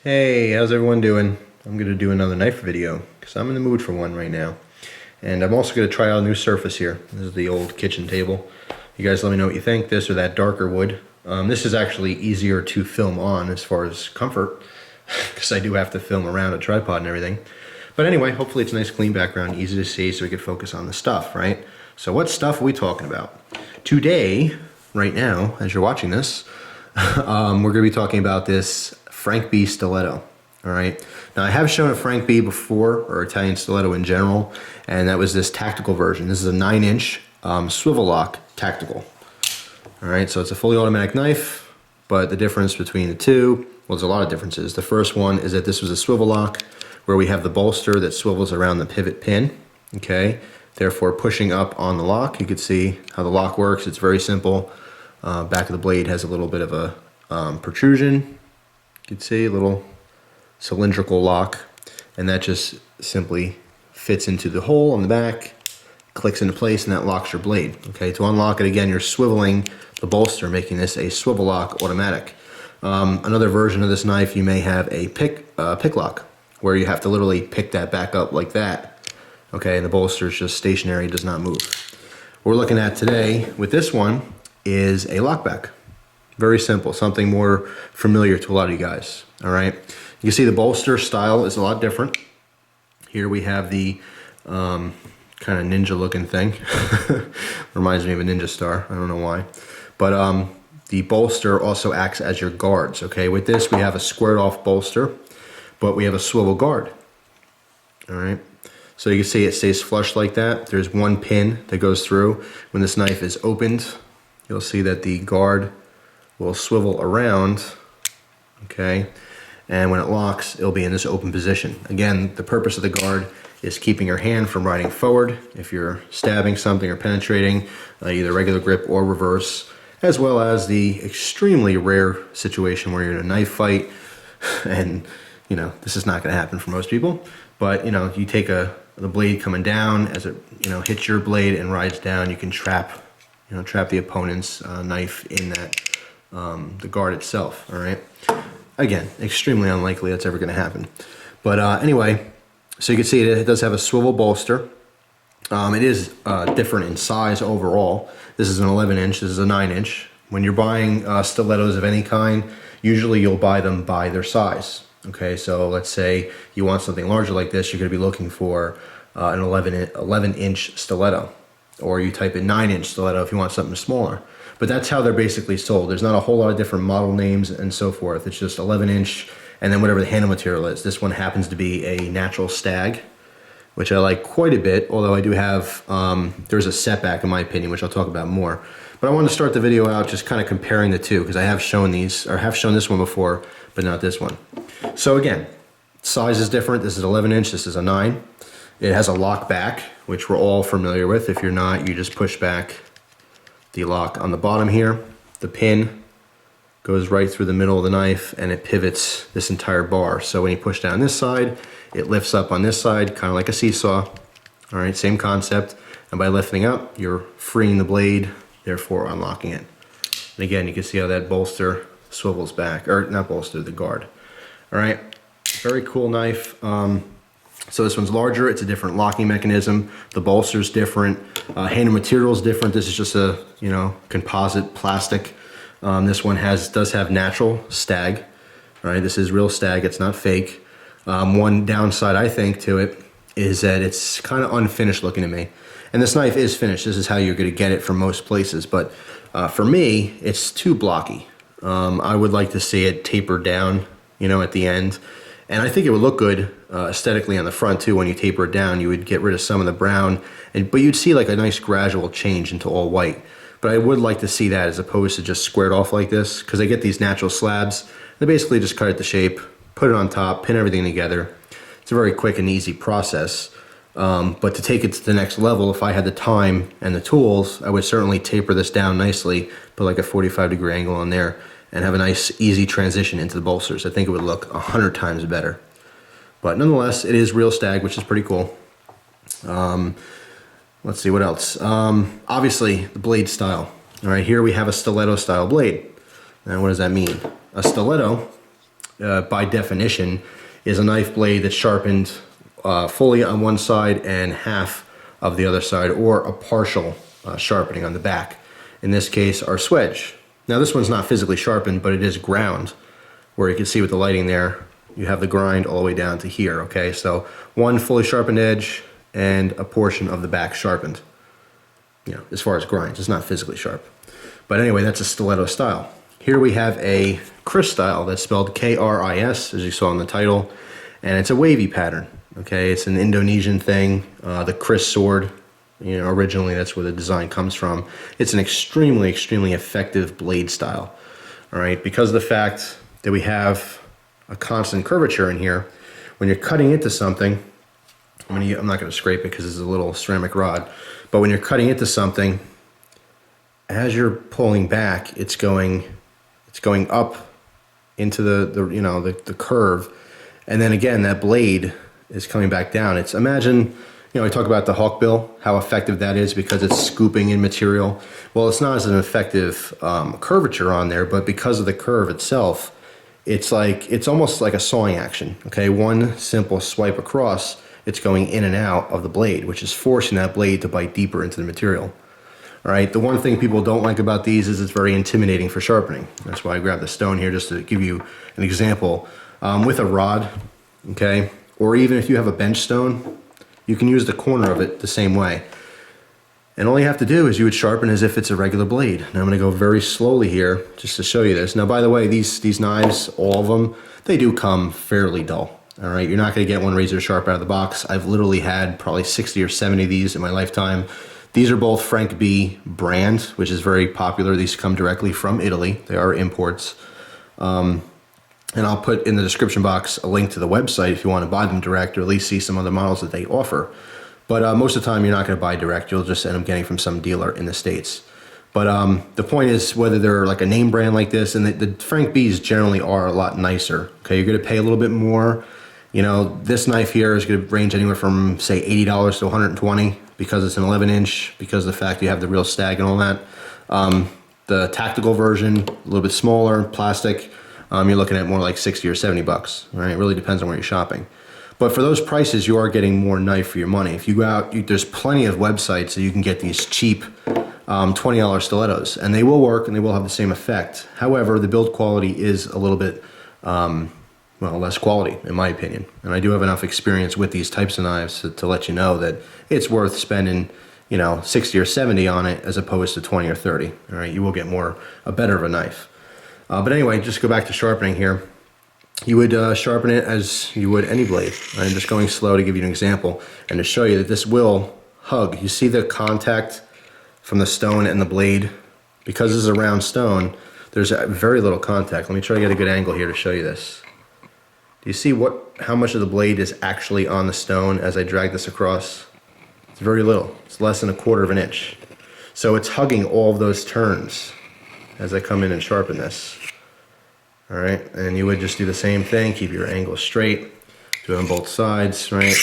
Hey, how's everyone doing? I'm going to do another knife video because I'm in the mood for one right now. And I'm also going to try out a new surface here. This is the old kitchen table. You guys let me know what you think, this or that darker wood. This is actually easier to film on as far as comfort because I do have to film around a tripod and everything. But anyway, hopefully it's a nice clean background, easy to see so we can focus on the stuff, right? So what stuff are we talking about? Today, right now, as you're watching this, we're going to be talking about this Frank B Stiletto. All right. Now I have shown a Frank B before, or Italian Stiletto in general, and that was this tactical version. This is a 9-inch swivel lock tactical. All right. So it's a fully automatic knife, but the difference between the two, well, there's a lot of differences. The first one is that this was a swivel lock where we have the bolster that swivels around the pivot pin. Okay. Therefore, pushing up on the lock, you can see how the lock works. It's very simple. Back of the blade has a little bit of a protrusion. You can see a little cylindrical lock, and that just simply fits into the hole on the back, clicks into place, and that locks your blade. Okay, to unlock it again, you're swiveling the bolster, making this a swivel lock automatic. Another version of this knife, you may have a pick lock, where you have to literally pick that back up like that. Okay, and the bolster is just stationary, does not move. What we're looking at today with this one is a lockback. Very simple, something more familiar to a lot of you guys, all right? You can see the bolster style is a lot different. Here we have the kind of ninja looking thing. Reminds me of a ninja star, I don't know why. But the bolster also acts as your guards, okay? With this, we have a squared off bolster, but we have a swivel guard, all right? So you can see it stays flush like that. There's one pin that goes through. When this knife is opened, you'll see that the guard will swivel around, okay? And when it locks, it'll be in this open position. Again, the purpose of the guard is keeping your hand from riding forward if you're stabbing something or penetrating, either regular grip or reverse, as well as the extremely rare situation where you're in a knife fight, and you know, this is not gonna happen for most people, but you know, you take the blade coming down, as it hits your blade and rides down, you can trap the opponent's knife in that the guard itself, all right? Again, extremely unlikely that's ever going to happen. But anyway, so you can see it does have a swivel bolster. It is different in size overall. This is an 11-inch, this is a 9-inch. When you're buying stilettos of any kind, usually you'll buy them by their size. Okay, so let's say you want something larger like this, you're going to be looking for an 11-inch stiletto. Or you type in 9-inch stiletto if you want something smaller. But that's how they're basically sold. There's not a whole lot of different model names and so forth. It's just 11-inch and then whatever the handle material is. This one happens to be a natural Stag, which I like quite a bit, although I do have, there's a setback in my opinion, which I'll talk about more. But I wanted to start the video out just kind of comparing the two, because I have shown these, or have shown this one before, but not this one. So again, size is different. This is 11-inch, this is a 9. It has a lock back, which we're all familiar with. If you're not, you just push back the lock on the bottom here. The pin goes right through the middle of the knife and it pivots this entire bar. So when you push down this side, it lifts up on this side, kind of like a seesaw. All right, same concept. And by lifting up, you're freeing the blade, therefore unlocking it. And again, you can see how that bolster swivels back, or not bolster, the guard. All right, very cool knife. So this one's larger, it's a different locking mechanism. The bolster's different, handle material's different. This is just a, composite plastic. This one does have natural Stag. All right, this is real Stag, it's not fake. One downside I think to it is that it's kind of unfinished looking to me. And this knife is finished, this is how you're gonna get it from most places, but for me, it's too blocky. I would like to see it tapered down, at the end. And I think it would look good aesthetically on the front too. When you taper it down, you would get rid of some of the brown, but you'd see like a nice gradual change into all white. But I would like to see that as opposed to just squared off like this, because I get these natural slabs. They basically just cut it to shape, put it on top, pin everything together. It's a very quick and easy process. But to take it to the next level, if I had the time and the tools, I would certainly taper this down nicely, put like a 45-degree angle on there, and have a nice easy transition into the bolsters. I think it would look 100 times better. But nonetheless, it is real Stag, which is pretty cool. Let's see what else. Obviously, the blade style. All right, here we have a stiletto style blade. Now, what does that mean? A stiletto by definition, is a knife blade that's sharpened fully on one side and half of the other side, or a partial sharpening on the back. In this case, our swedge. Now this one's not physically sharpened, but it is ground, where you can see with the lighting there, you have the grind all the way down to here, okay? So one fully sharpened edge and a portion of the back sharpened. You know, as far as grinds, it's not physically sharp. But anyway, that's a stiletto style. Here we have a Kris style that's spelled K-R-I-S, as you saw in the title, and it's a wavy pattern, okay? It's an Indonesian thing, the Kris sword. You know, originally that's where the design comes from. It's an extremely, extremely effective blade style, all right? Because of the fact that we have a constant curvature in here, when you're cutting into something, I'm not going to scrape it because it's a little ceramic rod, but when you're cutting into something, as you're pulling back, it's going up into the curve, and then again that blade is coming back down. It's, imagine, you know, I talk about the hawkbill, how effective that is because it's scooping in material. Well, it's not as an effective curvature on there, but because of the curve itself, it's almost like a sawing action, okay? One simple swipe across, it's going in and out of the blade, which is forcing that blade to bite deeper into the material. All right, the one thing people don't like about these is it's very intimidating for sharpening. That's why I grabbed the stone here, just to give you an example. With a rod, okay, or even if you have a bench stone, you can use the corner of it the same way. And all you have to do is you would sharpen as if it's a regular blade. Now I'm going to go very slowly here just to show you this. Now, by the way, these knives, all of them, they do come fairly dull. All right, you're not going to get one razor sharp out of the box. I've literally had probably 60 or 70 of these in my lifetime. These are both Frank B brand, which is very popular. These come directly from Italy. They are imports. And I'll put in the description box a link to the website if you want to buy them direct, or at least see some other models that they offer. But most of the time, you're not going to buy direct. You'll just end up getting from some dealer in the States. But the point is, whether they're like a name brand like this, and the Frank B's generally are a lot nicer. Okay, you're going to pay a little bit more. You know, this knife here is going to range anywhere from, say, $80 to $120 because it's an 11-inch, because of the fact you have the real Stag and all that. The tactical version, a little bit smaller, plastic, you're looking at more like 60 or 70 bucks. Right? It really depends on where you're shopping. But for those prices, you are getting more knife for your money. If you go out, there's plenty of websites that you can get these cheap $20 stilettos, and they will work and they will have the same effect. However, the build quality is a little bit, well, less quality, in my opinion. And I do have enough experience with these types of knives to let you know that it's worth spending, you know, 60 or 70 on it as opposed to 20 or 30. All right, you will get a better of a knife. But anyway, just go back to sharpening here. You would sharpen it as you would any blade. I'm just going slow to give you an example and to show you that this will hug. You see the contact from the stone and the blade? Because this is a round stone, there's very little contact. Let me try to get a good angle here to show you this. Do you see how much of the blade is actually on the stone as I drag this across? It's very little. It's less than 1/4 of an inch. So it's hugging all of those turns as I come in and sharpen this. All right, and you would just do the same thing, keep your angle straight, do it on both sides, right?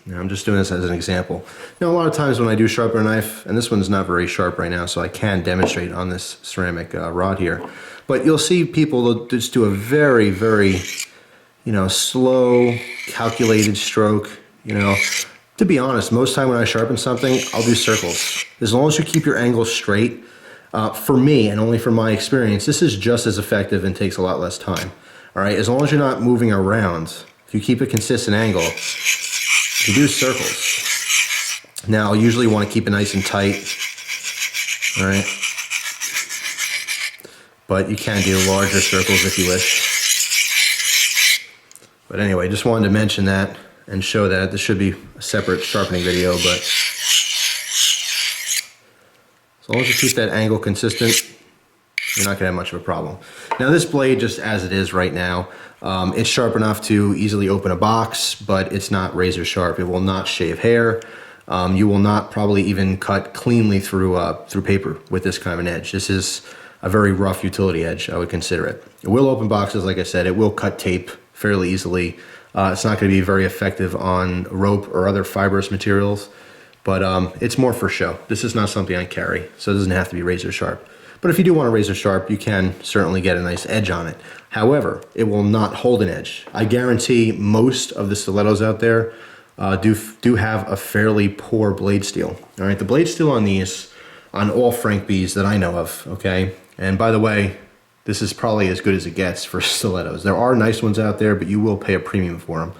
Now I'm just doing this as an example. Now a lot of times when I do sharpen a knife, and this one's not very sharp right now, so I can demonstrate on this ceramic rod here, but you'll see people just do a very, very, you know, slow, calculated stroke, you know. To be honest, most time when I sharpen something, I'll do circles. As long as you keep your angle straight, for me, and only from my experience, this is just as effective and takes a lot less time. All right, as long as you're not moving around, if you keep a consistent angle, you do circles. Now, I'll usually want to keep it nice and tight, all right? But you can do larger circles if you wish. But anyway, just wanted to mention that and show that. This should be a separate sharpening video, but as long as you keep that angle consistent, you're not gonna have much of a problem. Now this blade, just as it is right now, it's sharp enough to easily open a box, but it's not razor sharp. It will not shave hair. You will not probably even cut cleanly through paper with this kind of an edge. This is a very rough utility edge, I would consider it. It will open boxes, like I said. It will cut tape fairly easily. It's not gonna be very effective on rope or other fibrous materials. But it's more for show. This is not something I carry, so it doesn't have to be razor sharp. But if you do want a razor sharp, you can certainly get a nice edge on it. However, it will not hold an edge. I guarantee most of the stilettos out there do have a fairly poor blade steel. All right, the blade steel on these, on all Frank B's that I know of, okay? And by the way, this is probably as good as it gets for stilettos. There are nice ones out there, but you will pay a premium for them.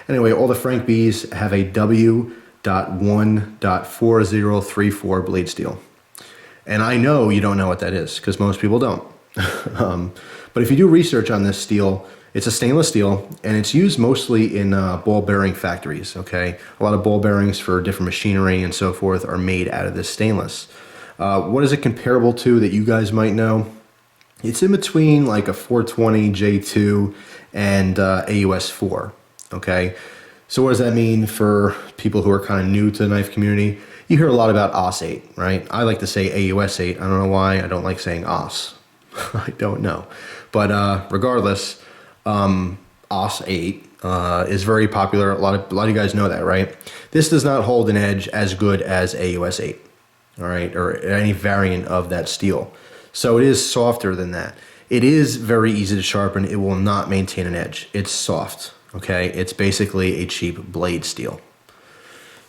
Anyway, all the Frank B's have a W.1.4034 blade steel. And I know you don't know what that is, because most people don't. But if you do research on this steel, it's a stainless steel, and it's used mostly in ball bearing factories, okay? A lot of ball bearings for different machinery and so forth are made out of this stainless. What is it comparable to that you guys might know? It's in between like a 420 J2 and AUS 4, okay? So what does that mean for people who are kind of new to the knife community? You hear a lot about AUS 8, right? I like to say AUS 8. I don't know why I don't like saying AUS. I don't know. But regardless, AUS 8 is very popular. A lot of you guys know that, right? This does not hold an edge as good as AUS 8, all right, or any variant of that steel. So it is softer than that. It is very easy to sharpen. It will not maintain an edge. It's soft, okay? It's basically a cheap blade steel.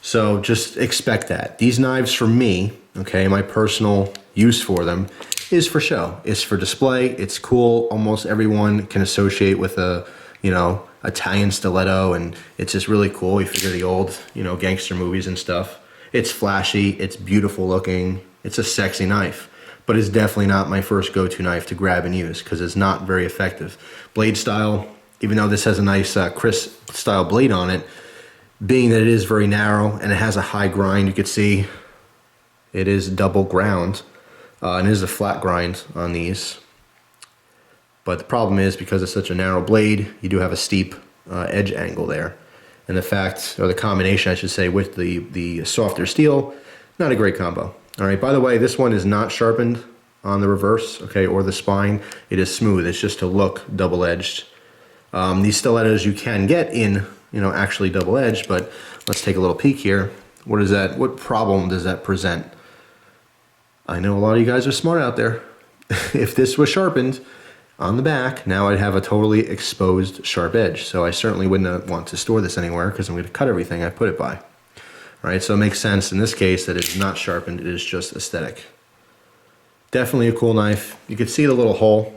So just expect that. These knives for me, okay, my personal use for them is for show. It's for display. It's cool. Almost everyone can associate with a, you know, Italian stiletto, and it's just really cool. You figure the old, you know, gangster movies and stuff. It's flashy. It's beautiful looking. It's a sexy knife. But it's definitely not my first go-to knife to grab and use because it's not very effective. Blade style, even though this has a nice Kris style blade on it, being that it is very narrow and it has a high grind, you can see it is double ground, and it is a flat grind on these. But the problem is because it's such a narrow blade, you do have a steep edge angle there. And the fact, or the combination I should say, with the softer steel, not a great combo. All right, by the way, this one is not sharpened on the reverse, okay, or the spine. It is smooth. It's just to look double-edged. These stilettos you can get in, you know, actually double-edged, but let's take a little peek here. What is that? What problem does that present? I know a lot of you guys are smart out there. If this was sharpened on the back, now I'd have a totally exposed sharp edge. So I certainly wouldn't want to store this anywhere because I'm going to cut everything I put it by. Right, so it makes sense in this case that it's not sharpened, it is just aesthetic. Definitely a cool knife. You can see the little hole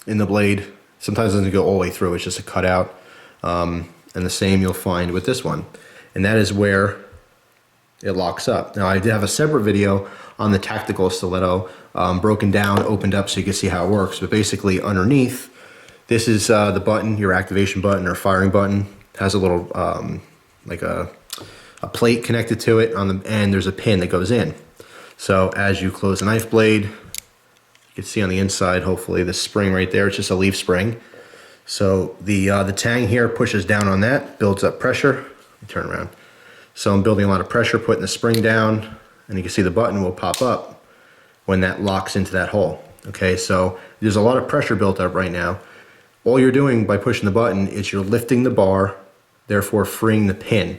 in the blade. Sometimes it doesn't go all the way through, it's just a cutout. And the same you'll find with this one. And that is where it locks up. Now I did have a separate video on the tactical stiletto, broken down, opened up so you can see how it works. But basically underneath, this is the button, your activation button or firing button. It has a little, like a plate connected to it on the end. There's a pin that goes in. So as you close the knife blade, you can see on the inside, hopefully, the spring right there. It's just a leaf spring. So the tang here pushes down on that, builds up pressure. Let me turn around. So I'm building a lot of pressure, putting the spring down, and you can see the button will pop up when that locks into that hole. Okay, so there's a lot of pressure built up right now. All you're doing by pushing the button is you're lifting the bar, therefore freeing the pin.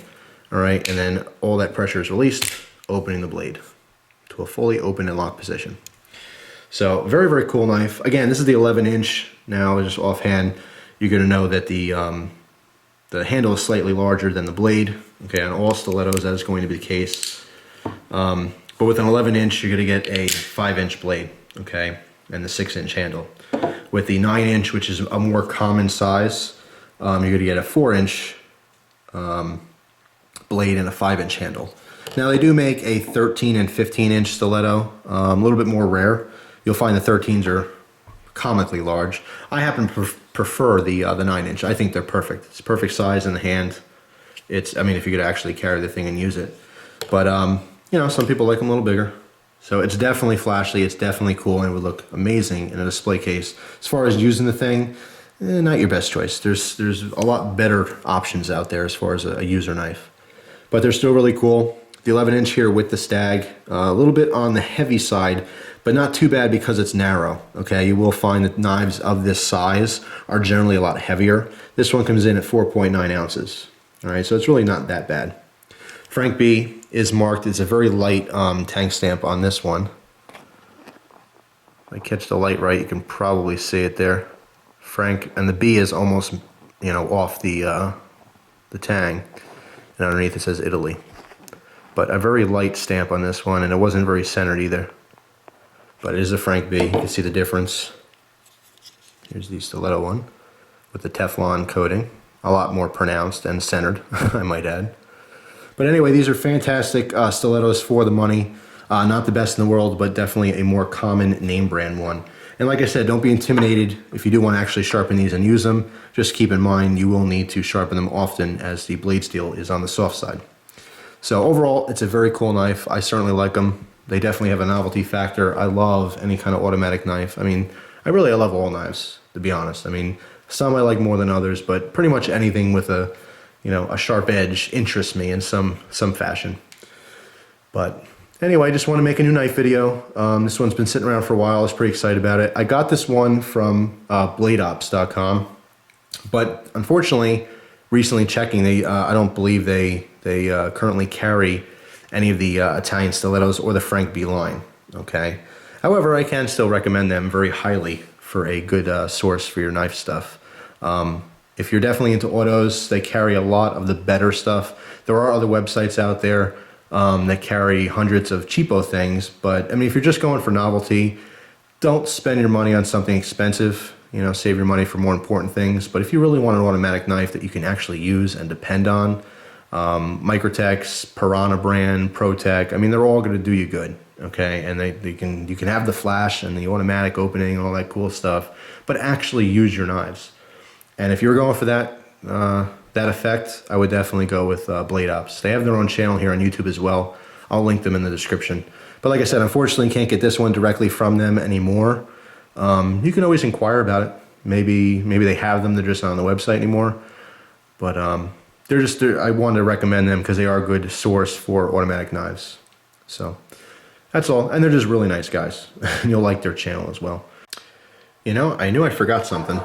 All right, and then all that pressure is released, opening the blade to a fully open and locked position. So very, very cool knife. Again, this is the 11-inch. Now, just offhand, you're gonna know that the handle is slightly larger than the blade. Okay, on all stilettos, that is going to be the case. But with an 11-inch, you're gonna get a 5-inch blade, okay, and the 6-inch handle. With the 9-inch, which is a more common size, you're gonna get a 4-inch blade and a 5-inch handle. Now they do make a 13 and 15-inch stiletto, a little bit more rare. You'll find the 13s are comically large. I happen to prefer the 9-inch. I think they're perfect. It's perfect size in the hand. It's, I mean, if you could actually carry the thing and use it. But you know, some people like them a little bigger. So it's definitely flashy. It's definitely cool, and it would look amazing in a display case. As far as using the thing, not your best choice. There's a lot better options out there as far as a user knife. But they're still really cool. The 11-inch here with the Stag, a little bit on the heavy side, but not too bad because it's narrow, okay? You will find that knives of this size are generally a lot heavier. This one comes in at 4.9 ounces, all right? So it's really not that bad. Frank B is marked, it's a very light tang stamp on this one. I catch the light right, you can probably see it there. Frank, and the B is almost, you know, off the tang, and underneath it says Italy. But a very light stamp on this one, and it wasn't very centered either. But it is a Frank B. You can see the difference. Here's the Stiletto one with the Teflon coating, a lot more pronounced and centered, I might add. But anyway, these are fantastic stilettos for the money. Not the best in the world, but definitely a more common name brand one. And like I said, don't be intimidated if you do want to actually sharpen these and use them. Just keep in mind you will need to sharpen them often, as the blade steel is on the soft side. So overall, it's a very cool knife. I certainly like them. They definitely have a novelty factor. I love any kind of automatic knife. I mean, I love all knives, to be honest. I mean, some I like more than others, but pretty much anything with a, you know, a sharp edge interests me in some fashion. But anyway, I just want to make a new knife video. This one's been sitting around for a while. I was pretty excited about it. I got this one from bladeops.com, but unfortunately, recently checking, I don't believe they currently carry any of the Italian stilettos or the Frank B line, okay? However, I can still recommend them very highly for a good source for your knife stuff. If you're definitely into autos, they carry a lot of the better stuff. There are other websites out there that carry hundreds of cheapo things, but I mean, if you're just going for novelty, don't spend your money on something expensive. You know, save your money for more important things. But if you really want an automatic knife that you can actually use and depend on, Microtex, Piranha brand, ProTech, I mean, they're all going to do you good, okay? And you can have the flash and the automatic opening and all that cool stuff, but actually use your knives. And if you're going for that effect, I would definitely go with Blade Ops. They have their own channel here on YouTube as well. I'll link them in the description. But like I said, unfortunately, can't get this one directly from them anymore. You can always inquire about it. Maybe they have them, they're just not on the website anymore. But I wanted to recommend them because they are a good source for automatic knives. So that's all. And they're just really nice guys. And you'll like their channel as well. You know, I knew I forgot something.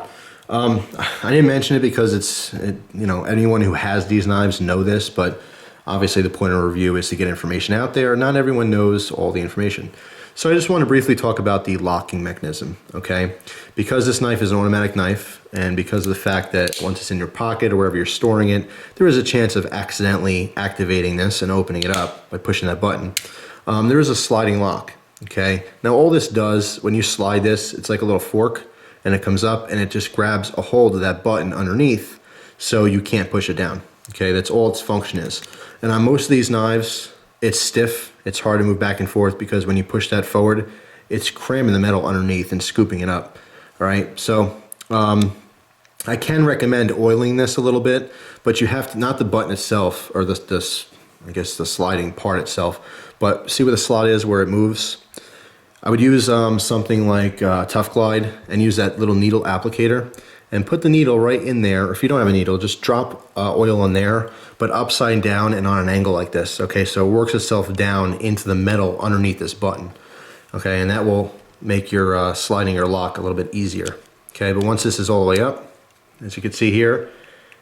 I didn't mention it because you know, anyone who has these knives know this, but obviously the point of review is to get information out there. Not everyone knows all the information. So I just want to briefly talk about the locking mechanism, okay? Because this knife is an automatic knife, and because of the fact that once it's in your pocket or wherever you're storing it, there is a chance of accidentally activating this and opening it up by pushing that button. There is a sliding lock, okay? Now all this does, when you slide this, it's like a little fork, and it comes up and it just grabs a hold of that button underneath so you can't push it down, okay? That's all its function is. And on most of these knives, it's stiff, it's hard to move back and forth because when you push that forward, it's cramming the metal underneath and scooping it up, all right? So I can recommend oiling this a little bit, but you have to, not the button itself or this I guess the sliding part itself, but see where the slot is, where it moves? I would use something like Tough Glide and use that little needle applicator and put the needle right in there. Or if you don't have a needle, just drop oil on there, but upside down and on an angle like this. Okay, so it works itself down into the metal underneath this button. Okay, and that will make your sliding your lock a little bit easier. Okay, but once this is all the way up, as you can see here,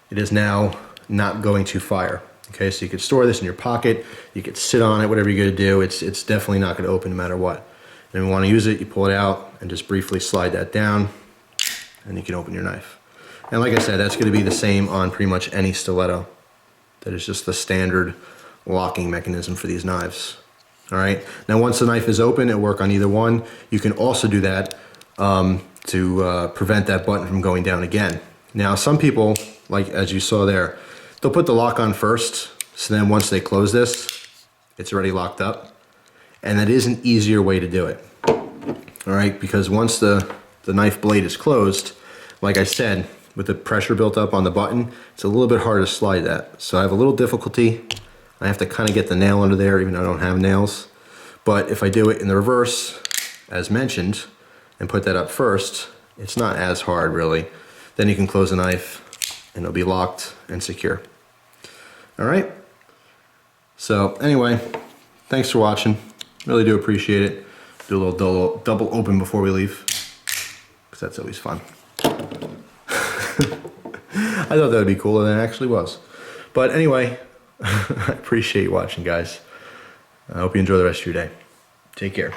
it is now not going to fire. Okay, so you could store this in your pocket, you could sit on it, whatever you're gonna do, it's definitely not gonna open no matter what. And if you wanna use it, you pull it out and just briefly slide that down, and you can open your knife. And like I said, that's gonna be the same on pretty much any stiletto. That is just the standard locking mechanism for these knives. All right, now once the knife is open, it'll work on either one. You can also do that to prevent that button from going down again. Now some people, like as you saw there, they'll put the lock on first, so then once they close this, it's already locked up. And that is an easier way to do it. All right, because once the knife blade is closed, like I said, with the pressure built up on the button, it's a little bit harder to slide that. So I have a little difficulty. I have to kind of get the nail under there, even though I don't have nails. But if I do it in the reverse, as mentioned, and put that up first, it's not as hard really. Then you can close the knife and it'll be locked and secure. All right. So anyway, thanks for watching. Really do appreciate it. Do a little double open before we leave, because that's always fun. I thought that would be cooler than it actually was. But anyway, I appreciate you watching, guys. I hope you enjoy the rest of your day. Take care.